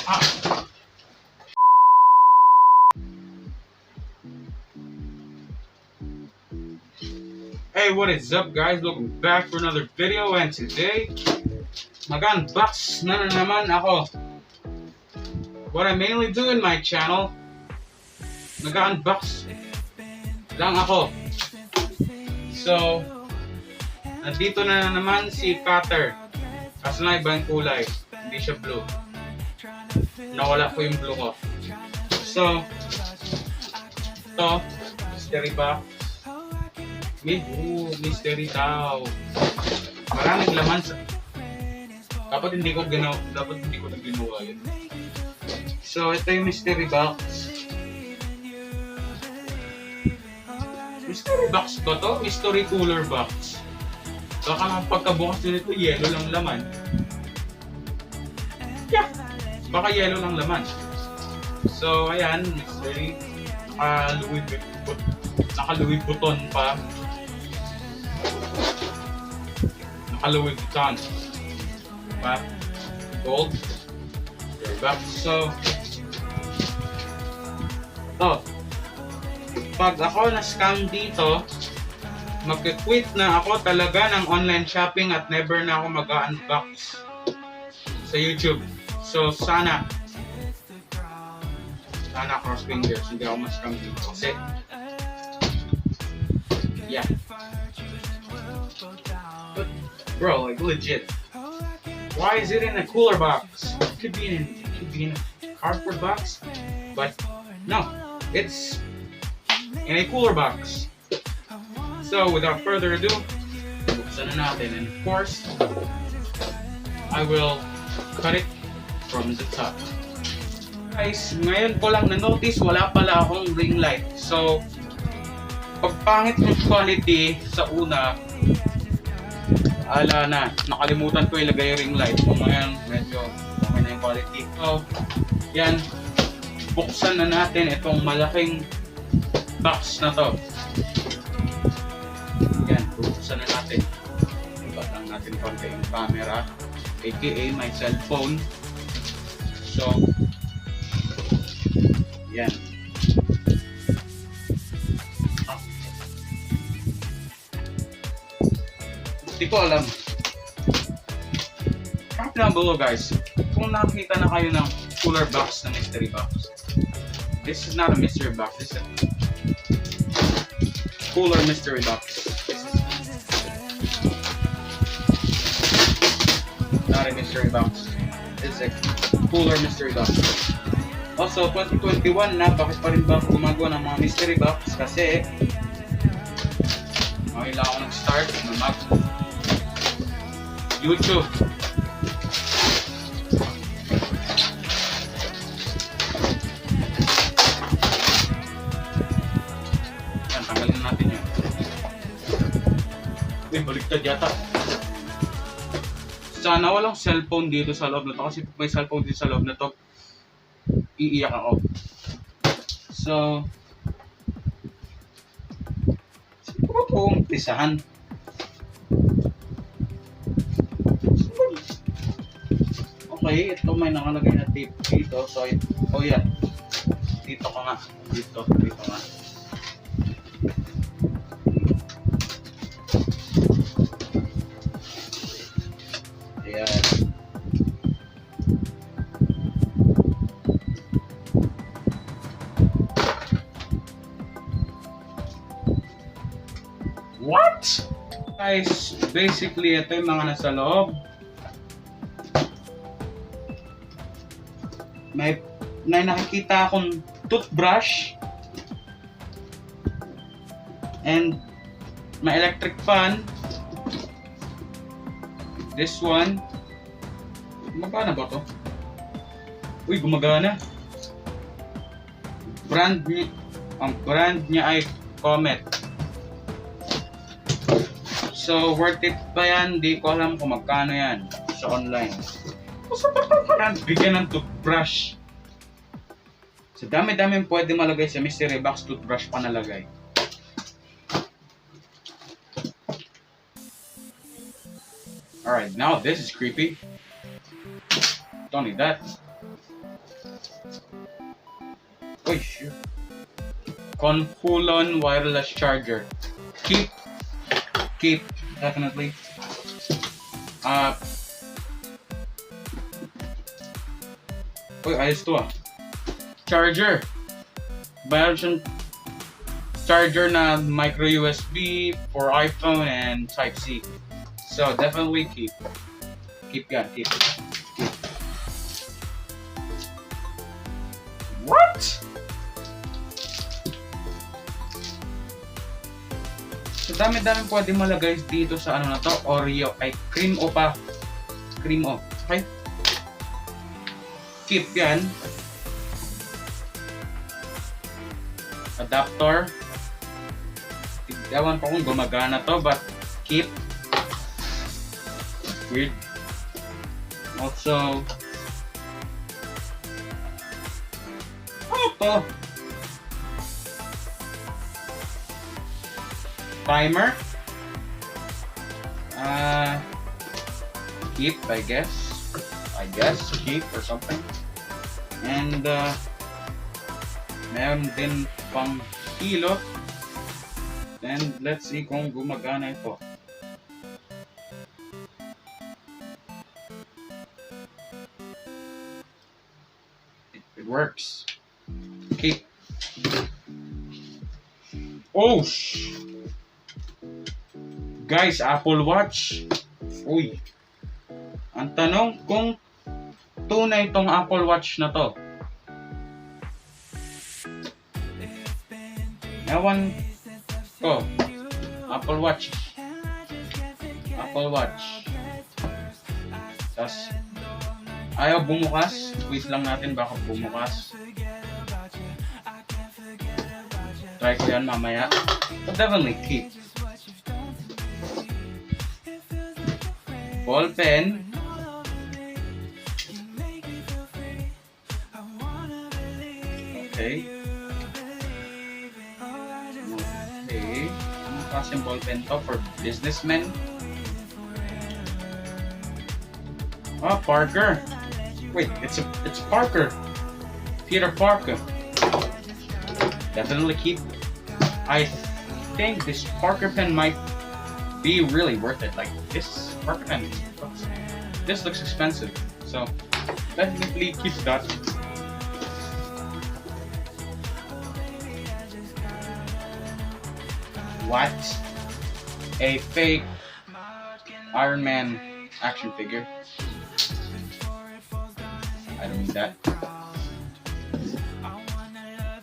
Hey, what is up guys? Welcome back for another video, and today mag-unbox na naman ako. What I mainly do in my channel, nag-unbox lang ako. So, nandito na naman si cutter. Kaso na ibang kulay, hindi siya blue. Nawala ko yung blue ko. So, ito, mystery box. Mystery daw. Maraming laman sa... Dapat hindi ko na ginawa yun. So, ito yung mystery box. Mystery box ko to? Mystery cooler box. Baka naman pagkabukas nito, yellow lang laman. Yeah! Baka yellow lang laman. So, ayan, mystery. Naka-Louis Vuitton pa. Naka-Louis Vuitton pa. Gold. Back. So, pag ako na-scam dito, mag-quit na ako talaga ng online shopping at never na ako mag-unbox sa YouTube. So, sana cross fingers, hindi ako ma-scam dito. Kasi, yeah. But, bro, like legit. Why is it in a cooler box? It could be in a cardboard box, but no, it's in a cooler box. So, without further ado, buksan na natin. And of course, I will cut it from the top. Guys, ngayon ko lang na-notice wala pala akong ring light. So, pag pangit yung quality sa una, ala na, nakalimutan ko ilagay yung ring light. So, ngayon, medyo okay na yung quality. So, yan, buksan na natin itong malaking box na to. Yan, buksan na natin. Iba lang natin konti yung camera, aka my cellphone. So, yan. Hindi ko alam. Comment down below guys kung nakakita na kayo ng cooler box na mystery box. This is not a mystery box. This is a cooler mystery box. This is not a mystery box. This is a cooler mystery box. Also, 2021 na, bakit pa rin ba ako gumagawa ng mga mystery box? Kasi okay lang ako nag-start na YouTube. Yan, tanggalin natin yun. Baliktad yata. Sana walang cellphone dito sa loob na to, kasi may cellphone dito sa loob na to, iiyak ako. So, siguro po umpisahan. Okay, ito may nakalagay na tape dito. So, oh yeah. Dito ka nga. Dito nga. Ayan. What? Guys, basically ito yung mga nasa loob. May nakikita akong toothbrush and may electric fan. This one, gumagana ba to? Uy, gumagana. Ang brand niya ay Comet. So, worth it ba yan? Di ko alam kung magkano yan sa online. Bigyan ng toothbrush. So, dami-dami pwede malagay sa mystery box, toothbrush pa nalagay. Alright, now this is creepy. Don't need that. Oh shoot. Conkulon wireless charger. Keep. Definitely. Ayos to ah. Charger. Mayroon siyang charger na micro USB for iPhone and Type-C. So definitely keep. Keep. What? So dami-dami pwede malagay dito sa ano na to, Oreo ay cream o. Okay? Keep yan. Adapter. Ewan ko kung gumagana to, but keep. Weird. Also, ano to? Timer. Keep, I guess. Keep or something. And meron din pang kilo. And let's see kung gumagana ito. It works. Keep. Oh guys, Apple Watch. Uy. Ang tanong kung tunay itong Apple Watch na to. Ewan ko. Apple Watch. Tas ayaw bumukas. Squeeze lang natin baka bumukas. Try ko yan mamaya. But definitely keep. Ball pen. Okay. Ano klaseng ball pen to for businessmen? Parker. Wait, it's Parker. Peter Parker. Definitely keep. I think this Parker pen might be really worth it. Like this Parker pen. This looks expensive, so definitely keep that. What? A fake Iron Man action figure. I don't need that.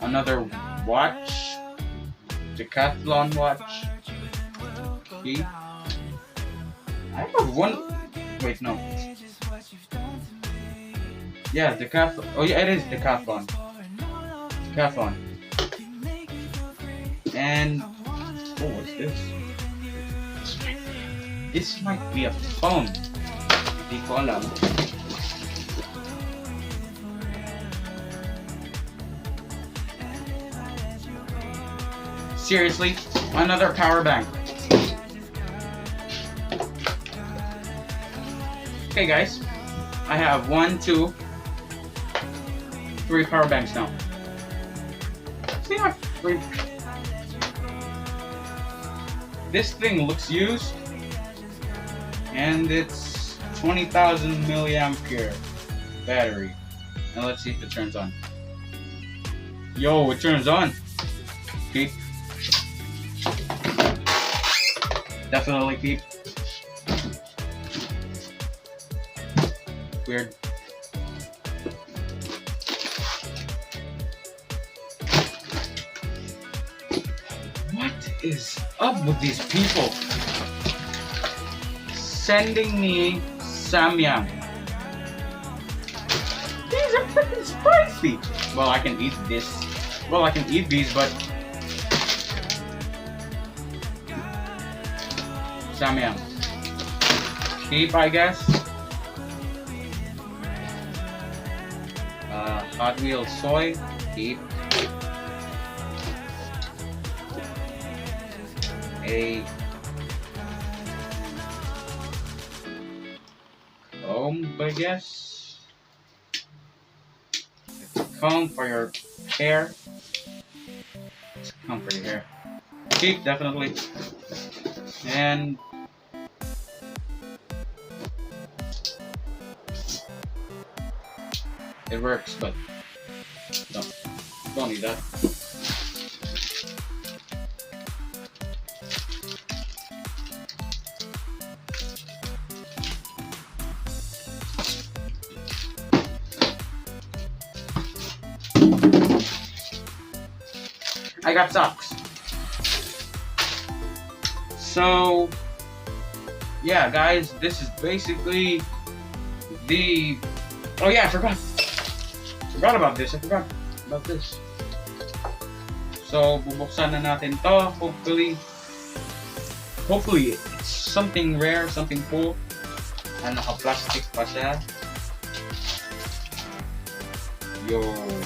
Another watch. Decathlon watch. Key. I have one. Wait, no. Yeah, Decathlon. Oh yeah, it is Decathlon. And what's this? This might be a phone. Di ko alam. Seriously, another power bank. Okay guys, I have 1, 2, 3 power banks now. See, I have 3. This thing looks used, and it's 20,000 milliampere battery. Now let's see if it turns on. Yo, it turns on. Keep. Definitely keep. Weird. What is up with these people? Sending me samyang. These are freaking spicy. Well, I can eat this. Well, I can eat these, but samyang. Keep, I guess. Hot Wheels soy. Keep. A comb, I guess. Comb for your chair. It's comfy here. Cheap, definitely. And it works, but don't need that. I got socks. So, yeah, guys, this is basically the. Oh yeah, I forgot about this. So, bubuksan na natin to. Hopefully, it's something rare, something cool. And naka-plastic pa siya. Yung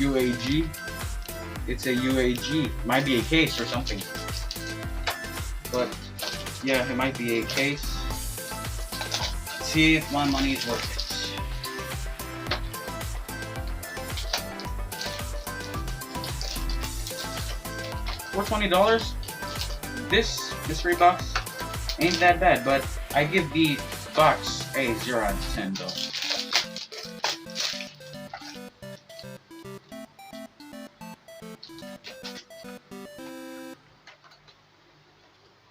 UAG. It's a UAG. Might be a case or something. But yeah, it might be a case. Let's see if my money is worth it. For $20, this Reeboks ain't that bad, but I give the box a 0 out of 10 though.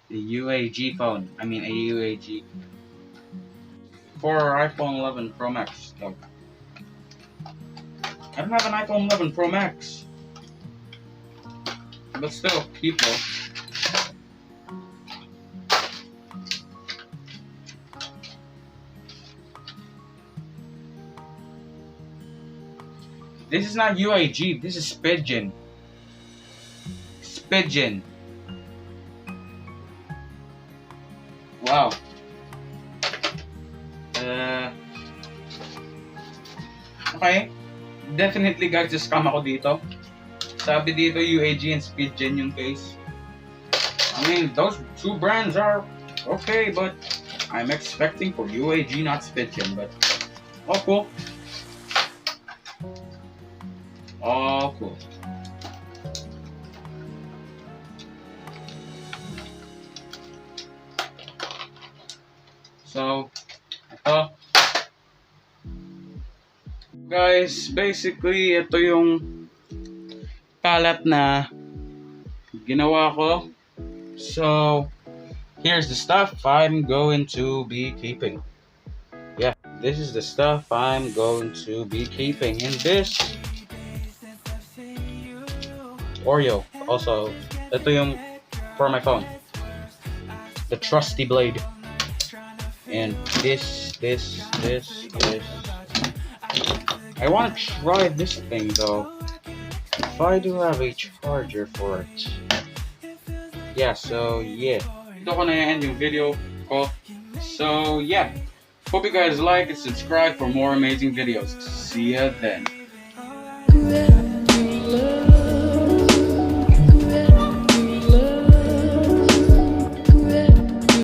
The UAG phone. I mean a UAG. For iPhone 11 Pro Max though. I don't have an iPhone 11 Pro Max. But still, people. This is not UAG, this is Spigen. Spigen. Wow. Okay. Definitely guys, scam ako dito. Sabi dito UAG and Spigen yung case. I mean, those two brands are okay, but I'm expecting for UAG, not Spigen, but oh cool. Oh cool. So, ito. Guys, basically, ito yung palette na ginawa ko. So, here's the stuff I'm going to be keeping. Yeah, this is the stuff I'm going to be keeping. And this Oreo. Also, ito yung for my phone. The trusty blade. And this. I want to try this thing though. If I do have a charger for it. Yeah, so yeah. Ito ko na end yung video ko. So yeah. Hope you guys like and subscribe for more amazing videos. See ya then.